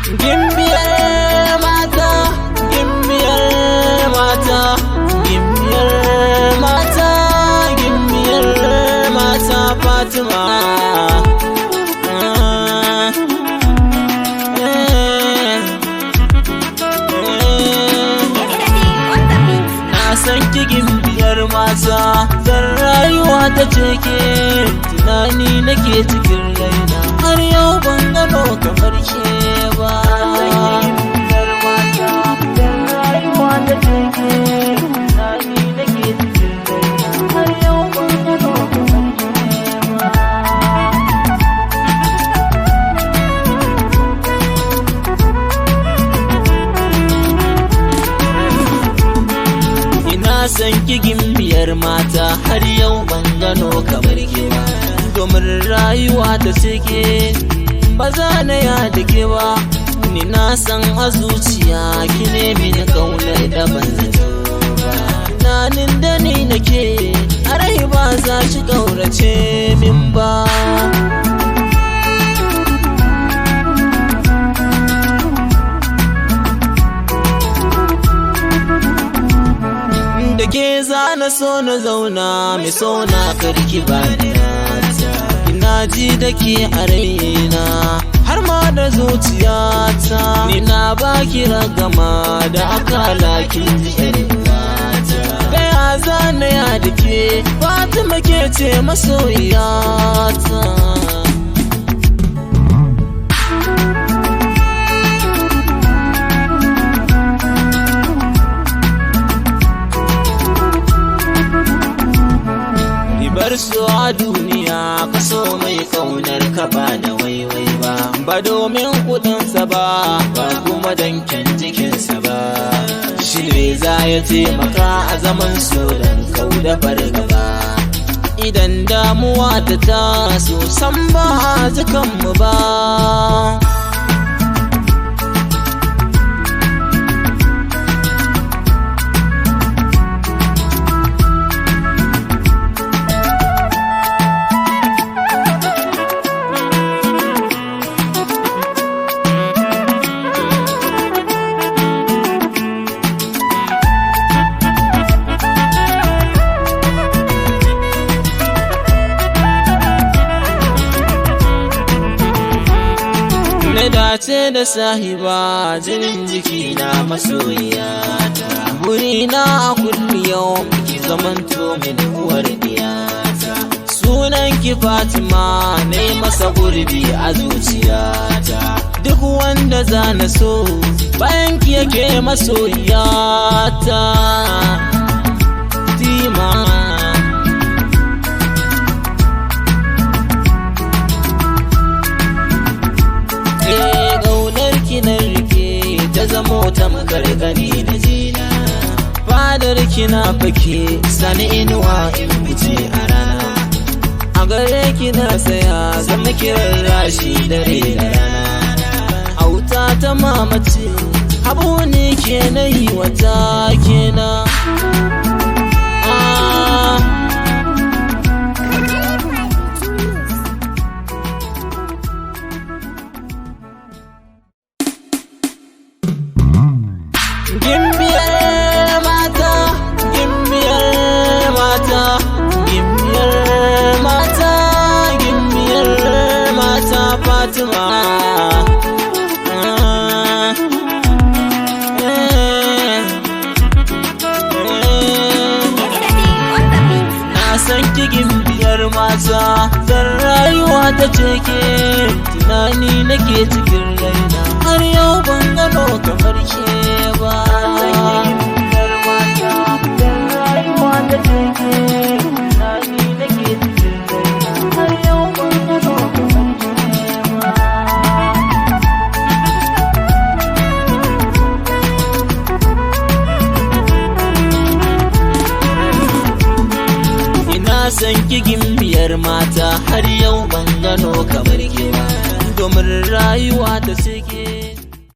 Gimbiyar mata, gimbiyar mata, gimbiyar mata, gimbiyar mata Fatima. Na san ki gimbiyar mata, zan rayuwa ta ceke, tunani nake cikin raina, har yau ban gano kamar ke ba. Ina san ki gimbiyar mata, har yau ban gano kamar ke ba. Domin rayuwa ta cike, ba za na yada ke ba. Ni na san a zuciya ki ne mini kaunar da ban zato ba. Tunanin da ni nake a rai ba za shi kaurace min ba. Da ke za na so na zauna, mai so na karki ba ina ji da ke a raina, har ma da zuciyata. Ni na baki ragama da akala kin ji yarwata. Gaya za na yada ke, Fatima ke ce masoyiyata. Bar su a duniya, ka so mai kaunar ka ba da waiwai ba. Ba domin kudinsa ba, ba kuma danken jikinsa ba. Shi ne za ya taimaka a zaman so don kau da fargaba. Idan damuwa ta taso, san ba jikanmu ba. Na dace da sahiba, jinin jiki na masoyiyata. Burina a kulli yau ki zamanto min uwar diyata. Sunan ki Fatima, na yi masa gurbi a zuciyata. Duk wanda za na so, bayan ki yake masoyiyata. Fatima na rike, ta zamo tamkar gani da jina. Fadar kina fake, sani inuwa in wuce a rana. A gare kina saya, zama kiran rashi dare da rana. Auta ta mamace, abu ne ke na yi wata kenan. Gimbiyar mata, gimbiyar mata, gimbiyar mata, gimbiyar mata Fatima. Na san ki gimbiyar mata, zan rayuwa ta ceke, tunani nake cikin raina, har yau ban gano kamar ke ba. Ina san ki gimbiyar mata, har yau ban gano kamar ke ba. Domin rayuwa ta